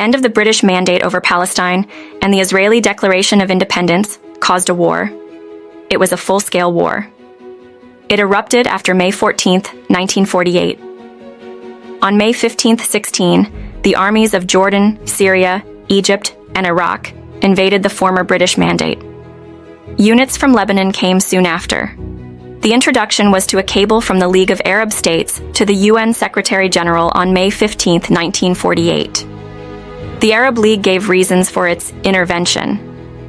end of the British Mandate over Palestine and the Israeli Declaration of Independence caused a war. It was a full-scale war. It erupted after May 14, 1948. On May 15, 16, the armies of Jordan, Syria, Egypt, and Iraq invaded the former British Mandate. Units from Lebanon came soon after. The introduction was to a cable from the League of Arab States to the UN Secretary-General on May 15, 1948. The Arab League gave reasons for its intervention.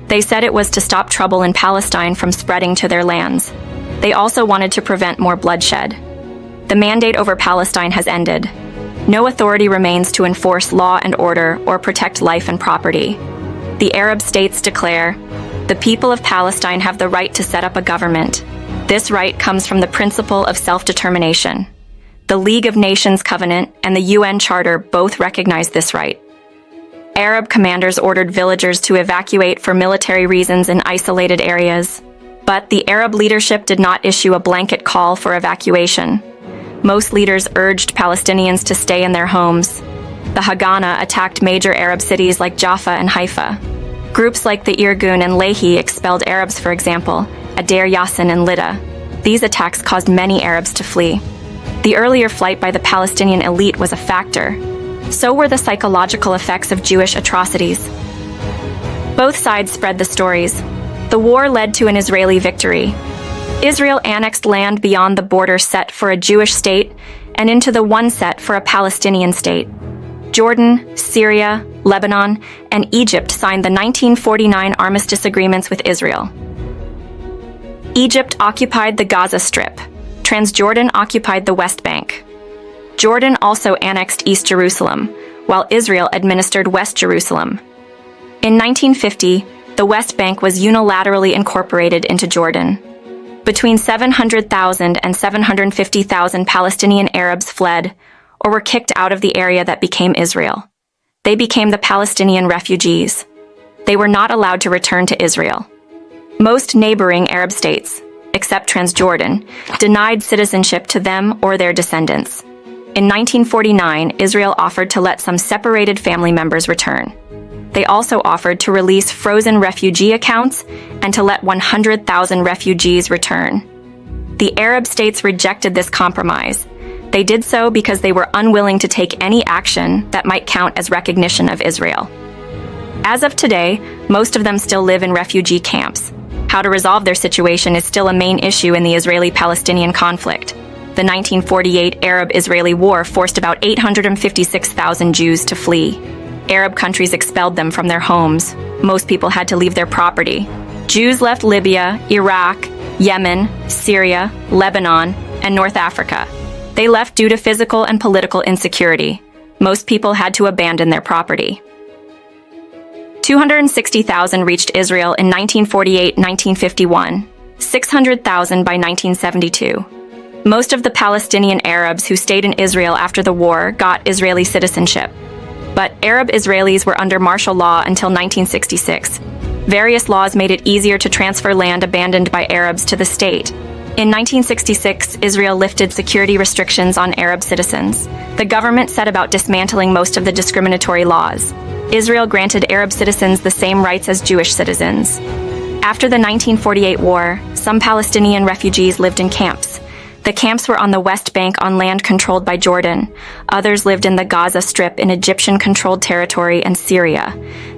They said it was to stop trouble in Palestine from spreading to their lands. They also wanted to prevent more bloodshed. The mandate over Palestine has ended. No authority remains to enforce law and order or protect life and property. The Arab states declare, "The people of Palestine have the right to set up a government. This right comes from the principle of self-determination. The League of Nations Covenant and the UN Charter both recognize this right." Arab commanders ordered villagers to evacuate for military reasons in isolated areas. But the Arab leadership did not issue a blanket call for evacuation. Most leaders urged Palestinians to stay in their homes. The Haganah attacked major Arab cities like Jaffa and Haifa. Groups like the Irgun and Lehi expelled Arabs, for example, at Deir Yassin and Lydda. These attacks caused many Arabs to flee. The earlier flight by the Palestinian elite was a factor. So were the psychological effects of Jewish atrocities. Both sides spread the stories. The war led to an Israeli victory. Israel annexed land beyond the border set for a Jewish state and into the one set for a Palestinian state. Jordan, Syria, Lebanon, and Egypt signed the 1949 armistice agreements with Israel. Egypt occupied the Gaza Strip. Transjordan occupied the West Bank. Jordan also annexed East Jerusalem, while Israel administered West Jerusalem. In 1950, the West Bank was unilaterally incorporated into Jordan. Between 700,000 and 750,000 Palestinian Arabs fled or were kicked out of the area that became Israel. They became the Palestinian refugees. They were not allowed to return to Israel. Most neighboring Arab states, except Transjordan, denied citizenship to them or their descendants. In 1949, Israel offered to let some separated family members return. They also offered to release frozen refugee accounts and to let 100,000 refugees return. The Arab states rejected this compromise. They did so because they were unwilling to take any action that might count as recognition of Israel. As of today, most of them still live in refugee camps. How to resolve their situation is still a main issue in the Israeli-Palestinian conflict. The 1948 Arab-Israeli War forced about 856,000 Jews to flee. Arab countries expelled them from their homes. Most people had to leave their property. Jews left Libya, Iraq, Yemen, Syria, Lebanon, and North Africa. They left due to physical and political insecurity. Most people had to abandon their property. 260,000 reached Israel in 1948-1951, 600,000 by 1972. Most of the Palestinian Arabs who stayed in Israel after the war got Israeli citizenship. But Arab Israelis were under martial law until 1966. Various laws made it easier to transfer land abandoned by Arabs to the state. In 1966, Israel lifted security restrictions on Arab citizens. The government set about dismantling most of the discriminatory laws. Israel granted Arab citizens the same rights as Jewish citizens. After the 1948 war, some Palestinian refugees lived in camps. The camps were on the West Bank on land controlled by Jordan. Others lived in the Gaza Strip in Egyptian-controlled territory and Syria.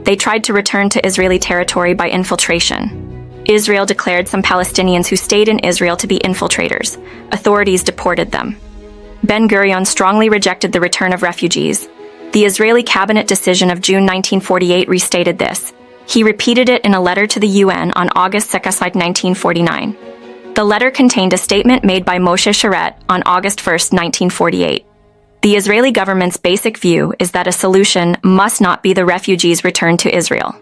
They tried to return to Israeli territory by infiltration. Israel declared some Palestinians who stayed in Israel to be infiltrators. Authorities deported them. Ben-Gurion strongly rejected the return of refugees. The Israeli cabinet decision of June 1948 restated this. He repeated it in a letter to the UN on August 2, 1949. The letter contained a statement made by Moshe Sharett on August 1, 1948. The Israeli government's basic view is that a solution must not be the refugees returned to Israel.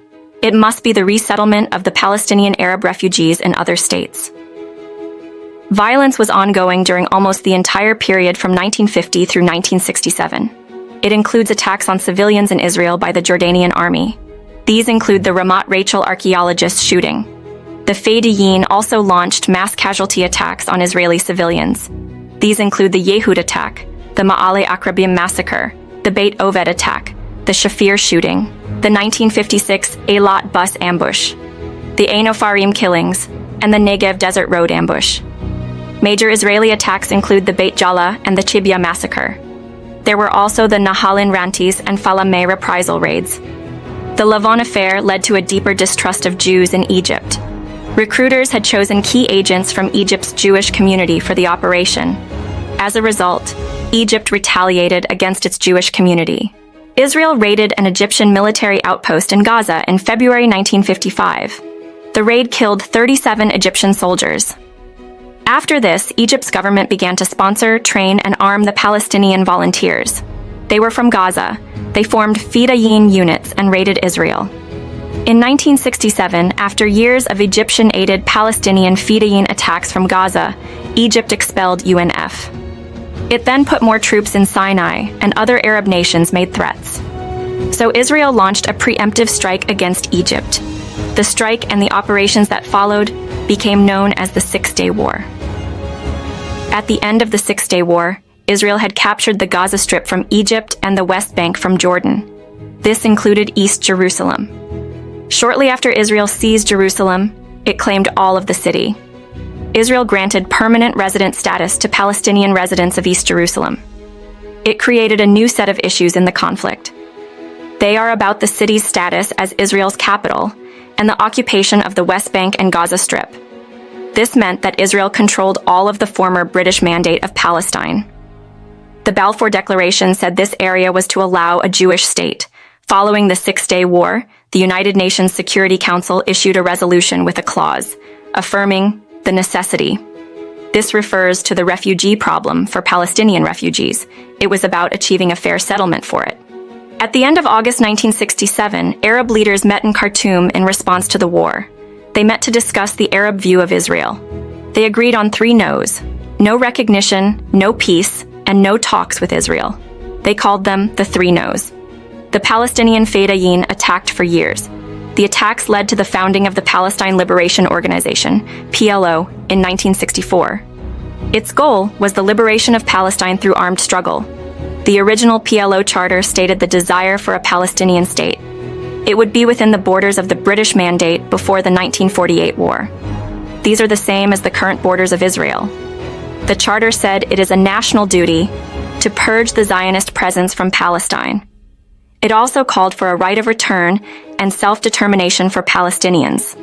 It must be the resettlement of the Palestinian Arab refugees in other states. Violence was ongoing during almost the entire period from 1950 through 1967. It includes attacks on civilians in Israel by the Jordanian army. These include the Ramat Rachel archaeologist shooting. The Fedayeen also launched mass casualty attacks on Israeli civilians. These include the Yehud attack, the Ma'ale Akrabim massacre, the Beit Oved attack, the Shafir shooting, the 1956 Eilat bus ambush, the Ein Ofarim killings, and the Negev Desert Road ambush. Major Israeli attacks include the Beit Jala and the Chibya massacre. There were also the Nahalin Rantis and Falameh reprisal raids. The Lavon affair led to a deeper distrust of Jews in Egypt. Recruiters had chosen key agents from Egypt's Jewish community for the operation. As a result, Egypt retaliated against its Jewish community. Israel raided an Egyptian military outpost in Gaza in February 1955. The raid killed 37 Egyptian soldiers. After this, Egypt's government began to sponsor, train, and arm the Palestinian volunteers. They were from Gaza. They formed Fedayeen units and raided Israel. In 1967, after years of Egyptian-aided Palestinian Fedayeen attacks from Gaza, Egypt expelled UNF. It then put more troops in Sinai, and other Arab nations made threats. So Israel launched a preemptive strike against Egypt. The strike and the operations that followed became known as the Six-Day War. At the end of the Six-Day War, Israel had captured the Gaza Strip from Egypt and the West Bank from Jordan. This included East Jerusalem. Shortly after Israel seized Jerusalem, it claimed all of the city. Israel granted permanent resident status to Palestinian residents of East Jerusalem. It created a new set of issues in the conflict. They are about the city's status as Israel's capital and the occupation of the West Bank and Gaza Strip. This meant that Israel controlled all of the former British Mandate of Palestine. The Balfour Declaration said this area was to allow a Jewish state. Following the Six-Day War, the United Nations Security Council issued a resolution with a clause affirming the necessity. This refers to the refugee problem for Palestinian refugees. It was about achieving a fair settlement for it. At the end of August 1967, Arab leaders met in Khartoum in response to the war. They met to discuss the Arab view of Israel. They agreed on 3 no's: no recognition, no peace, and no talks with Israel. They called them the 3 no's. The Palestinian Fedayeen attacked for years. The attacks led to the founding of the Palestine Liberation Organization, PLO, in 1964. Its goal was the liberation of Palestine through armed struggle. The original PLO charter stated the desire for a Palestinian state. It would be within the borders of the British Mandate before the 1948 war. These are the same as the current borders of Israel. The charter said it is a national duty to purge the Zionist presence from Palestine. It also called for a right of return and self-determination for Palestinians.